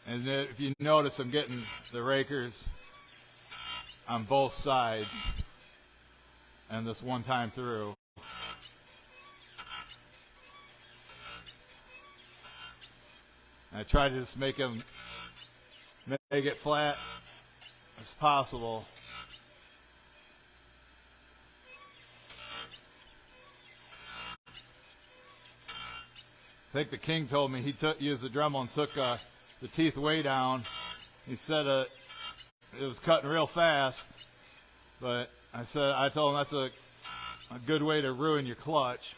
And if you notice, I'm getting the rakers on both sides, and this one time through. I try to just make it flat as possible. I think the king told me he used the Dremel and took the teeth way down. He said it was cutting real fast, but I told him that's a good way to ruin your clutch.